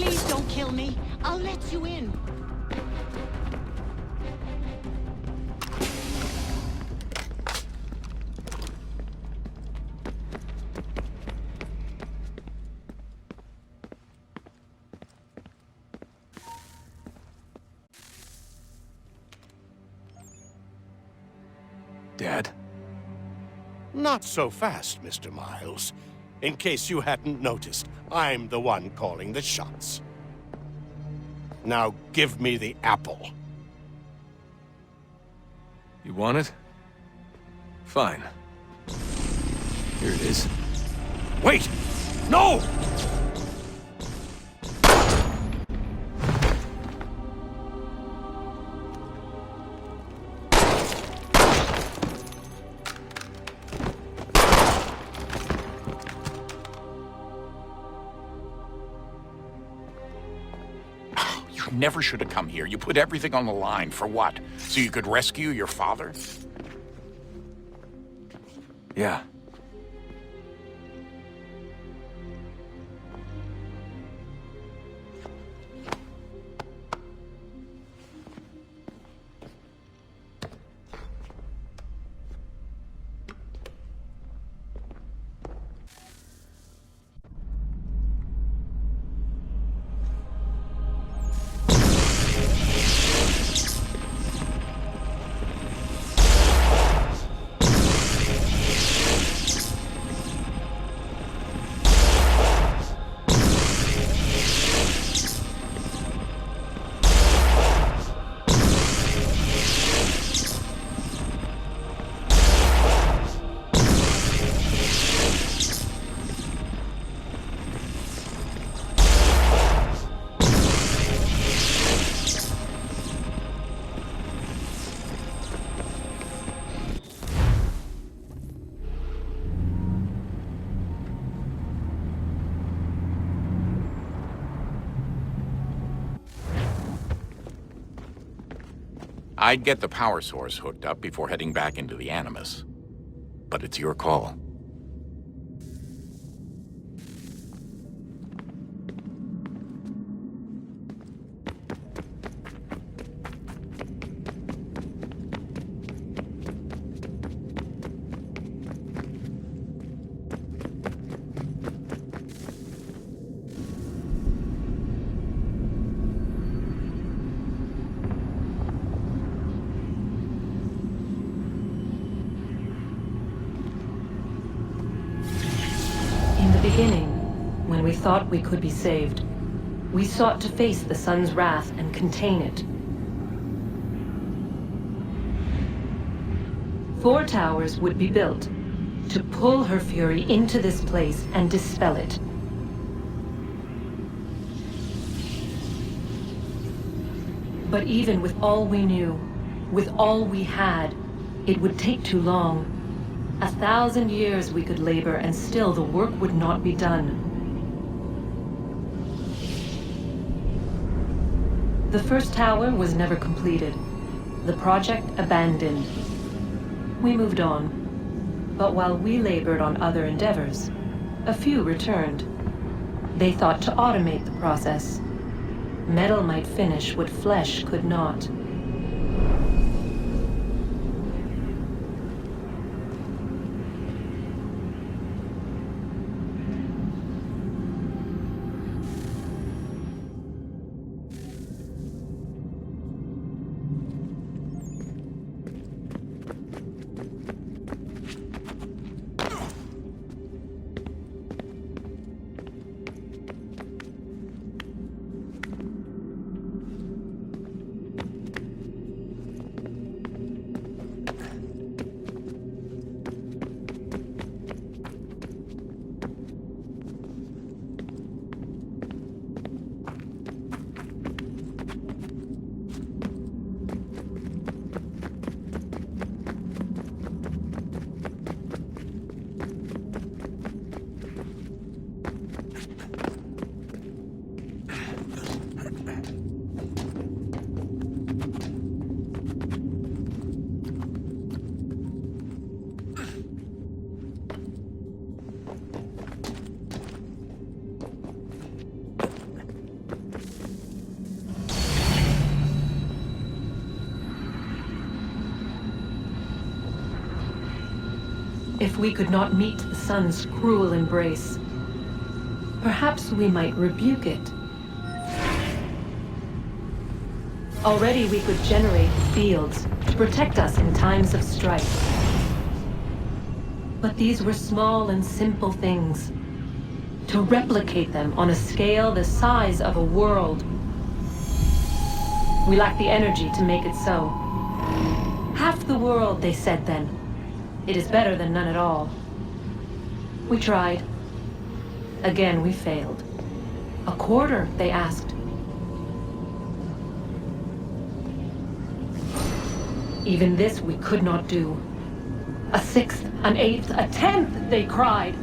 Please don't kill me. I'll let you in. Dad? Not so fast, Mr. Miles. In case you hadn't noticed, I'm the one calling the shots. Now give me the apple. You want it? Fine. Here it is. Wait! No! You never should have come here. You put everything on the line. For what? So you could rescue your father? Yeah. I'd get the power source hooked up before heading back into the Animus. But it's your call. In the beginning, when we thought we could be saved, we sought to face the sun's wrath and contain it. 4 towers would be built to pull her fury into this place and dispel it. But even with all we knew, with all we had, it would take too long. 1,000 years we could labor and still the work would not be done. The first tower was never completed. The project abandoned. We moved on. But while we labored on other endeavors, a few returned. They thought to automate the process. Metal might finish what flesh could not. If we could not meet the sun's cruel embrace, perhaps we might rebuke it. Already we could generate fields to protect us in times of strife. But these were small and simple things. To replicate them on a scale the size of a world, we lack the energy to make it so. Half the world, they said then. It is better than none at all. We tried. Again, we failed. A quarter, they asked. Even this we could not do. A sixth, an eighth, a tenth, they cried.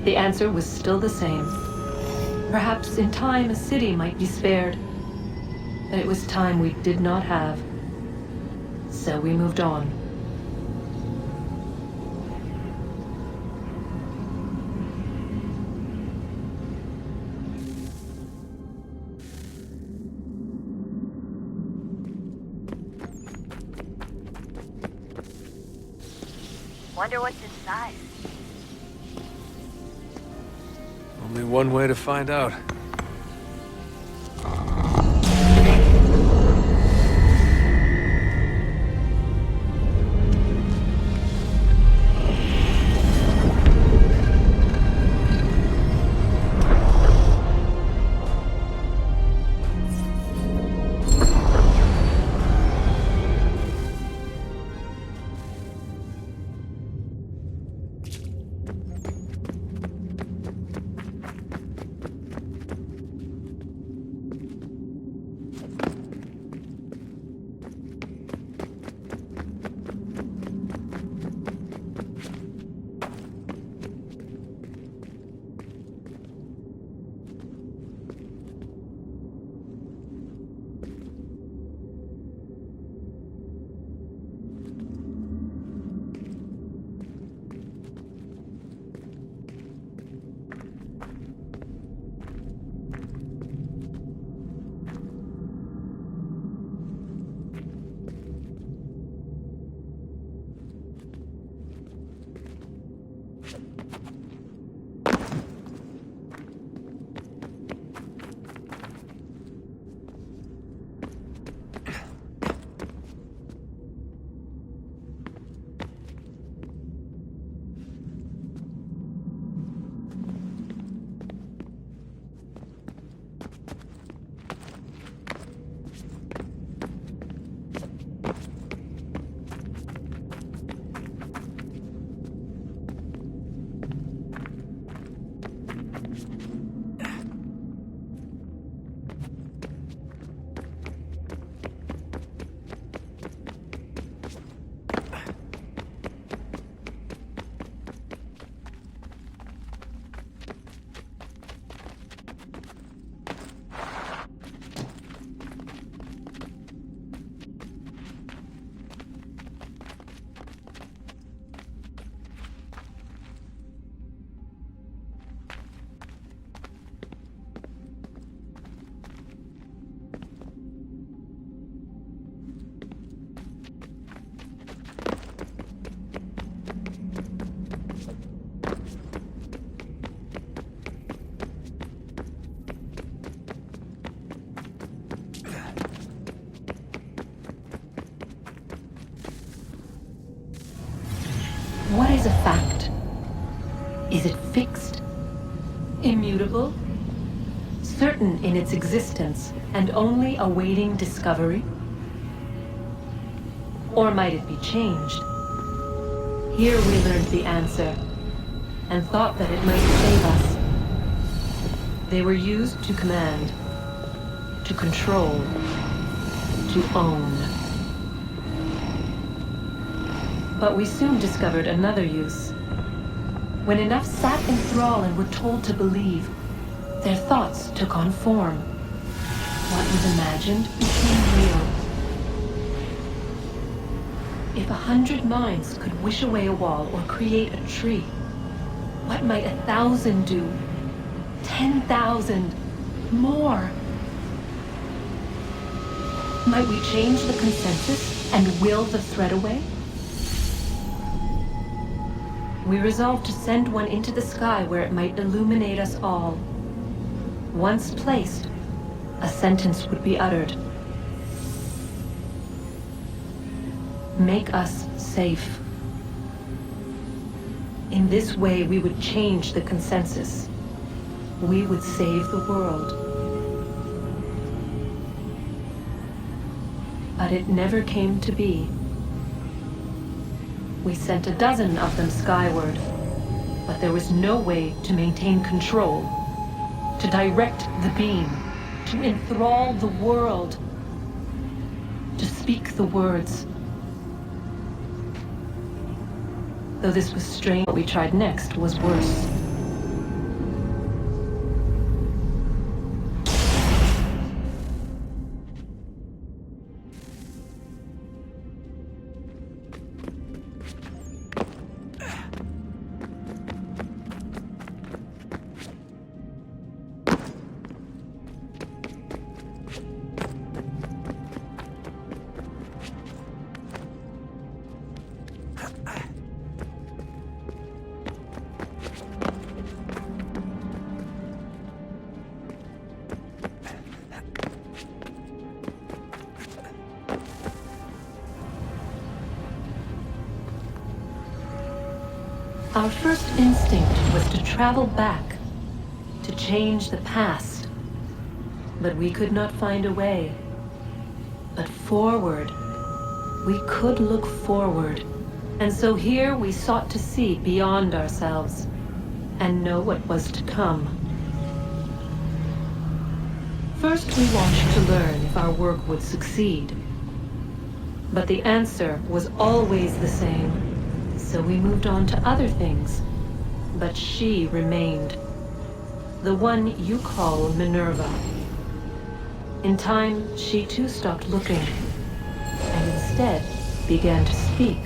The answer was still the same. Perhaps in time a city might be spared. But it was time we did not have. So we moved on. Wonder what's inside. Only one way to find out. What is a fact? Is it fixed? Immutable? Certain in its existence and only awaiting discovery? Or might it be changed? Here we learned the answer and thought that it might save us. They were used to command, to control, to own. But we soon discovered another use. When enough sat in thrall and were told to believe, their thoughts took on form. What was imagined became real. If 100 minds could wish away a wall or create a tree, what might 1,000 do? 10,000? More? Might we change the consensus and will the threat away? We resolved to send one into the sky where it might illuminate us all. Once placed, a sentence would be uttered. Make us safe. In this way, we would change the consensus. We would save the world. But it never came to be. We sent a dozen of them skyward, but there was no way to maintain control, to direct the beam, to enthrall the world, to speak the words. Though this was strange, what we tried next was worse. Our first instinct was to travel back, to change the past. But we could not find a way. But forward, we could look forward. And so here we sought to see beyond ourselves and know what was to come. First, we watched to learn if our work would succeed. But the answer was always the same. So we moved on to other things, but she remained. The one you call Minerva. In time, she too stopped looking, and instead began to speak.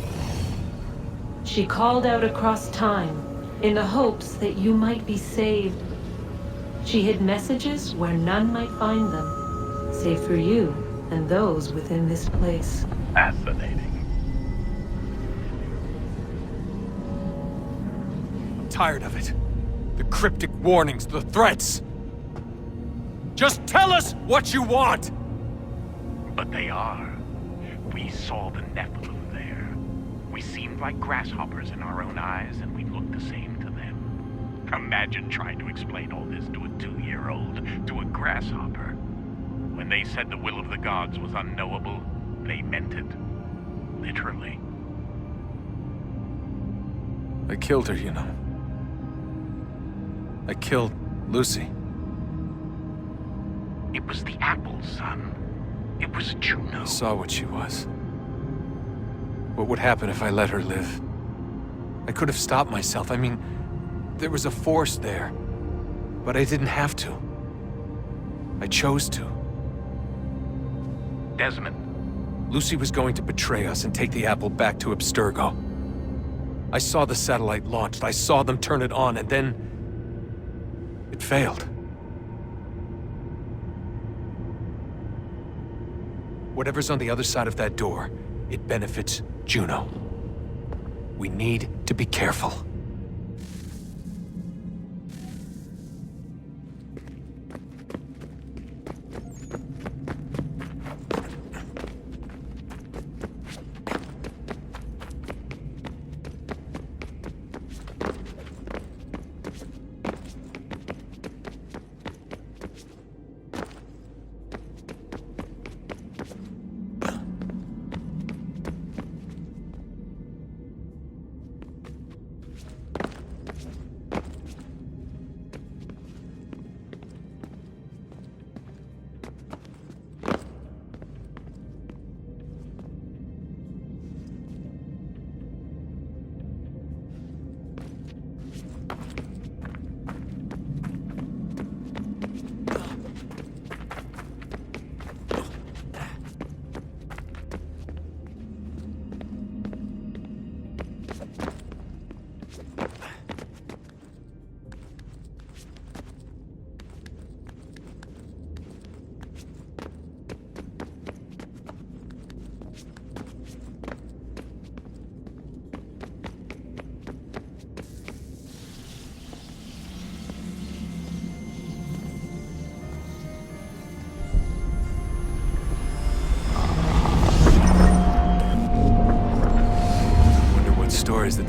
She called out across time, in the hopes that you might be saved. She hid messages where none might find them, save for you and those within this place. Fascinating. Tired of it. The cryptic warnings, the threats. Just tell us what you want! But they are. We saw the Nephilim there. We seemed like grasshoppers in our own eyes, and we looked the same to them. Imagine trying to explain all this to a 2-year-old, to a grasshopper. When they said the will of the gods was unknowable, they meant it. Literally. I killed her, you know. I killed Lucy. It was the apple, son. It was Juno. I saw what she was. What would happen if I let her live? I could have stopped myself. I mean, there was a force there. But I didn't have to. I chose to. Desmond. Lucy was going to betray us and take the apple back to Abstergo. I saw the satellite launched. I saw them turn it on, and then it failed. Whatever's on the other side of that door, it benefits Juno. We need to be careful.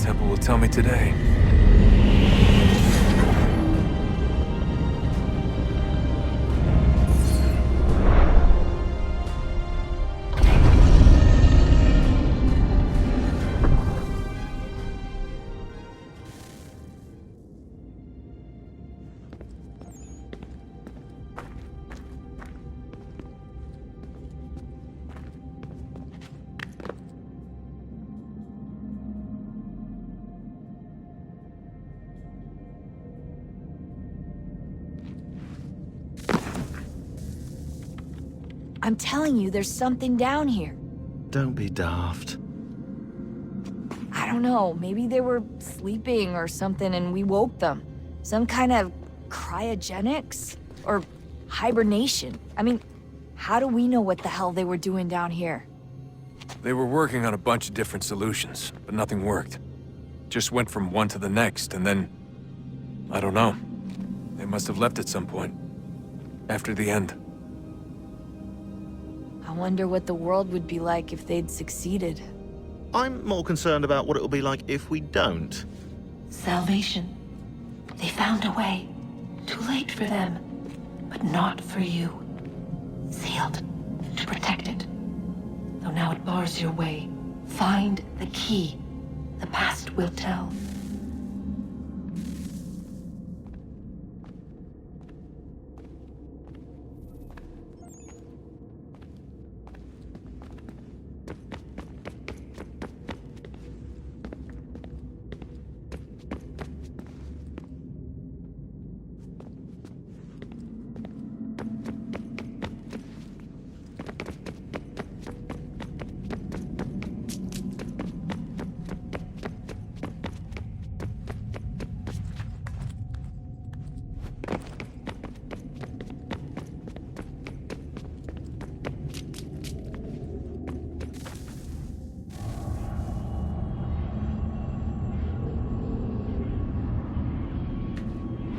temple will tell me today. I'm telling you, there's something down here. Don't be daft. I don't know, maybe they were sleeping or something and we woke them. Some kind of cryogenics? Or hibernation? I mean, how do we know what the hell they were doing down here? They were working on a bunch of different solutions, but nothing worked. Just went from one to the next, and then... I don't know. They must have left at some point. After the end. I wonder what the world would be like if they'd succeeded. I'm more concerned about what it will be like if we don't. Salvation. They found a way. Too late for them, but not for you. Sealed to protect it. Though now it bars your way. Find the key. The past will tell.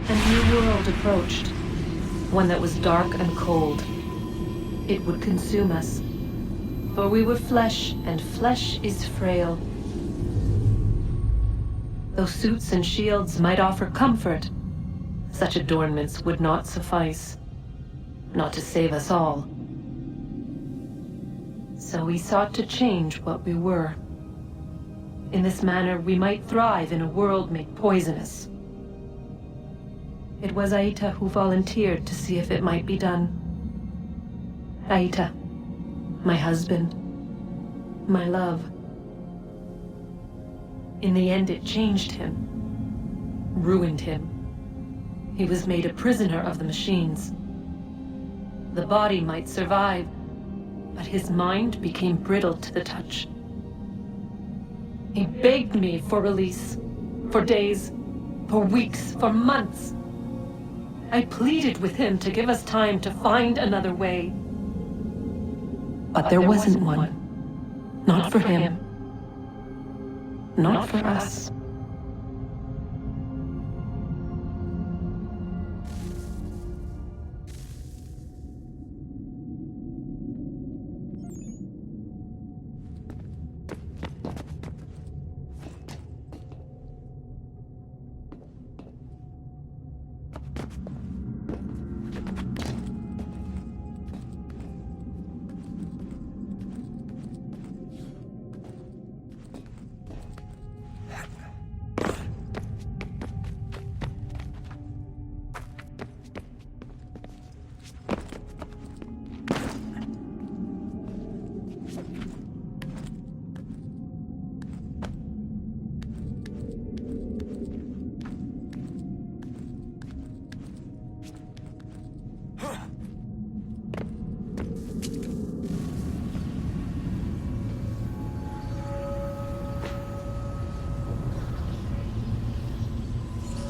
A new world approached. One that was dark and cold. It would consume us. For we were flesh, and flesh is frail. Though suits and shields might offer comfort, such adornments would not suffice. Not to save us all. So we sought to change what we were. In this manner, we might thrive in a world made poisonous. It was Aita who volunteered to see if it might be done. Aita, my husband, my love. In the end, it changed him, ruined him. He was made a prisoner of the machines. The body might survive, but his mind became brittle to the touch. He begged me for release, for days, for weeks, for months. I pleaded with him to give us time to find another way. But there wasn't one. Not for him. Not for us.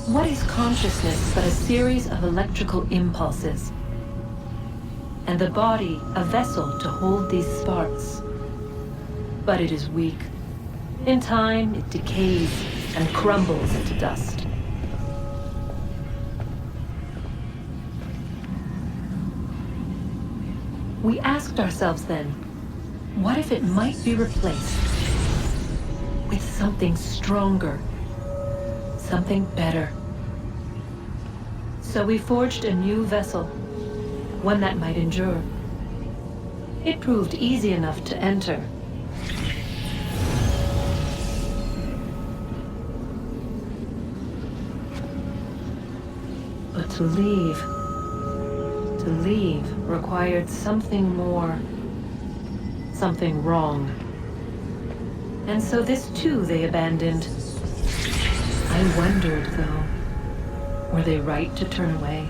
What is consciousness but a series of electrical impulses? And the body a vessel to hold these sparks. But it is weak. In time, it decays and crumbles into dust. We asked ourselves then, what if it might be replaced? with something stronger, something better. So we forged a new vessel, one that might endure. It proved easy enough to enter. But to leave required something more, something wrong. And so this too they abandoned. I wondered, though, were they right to turn away?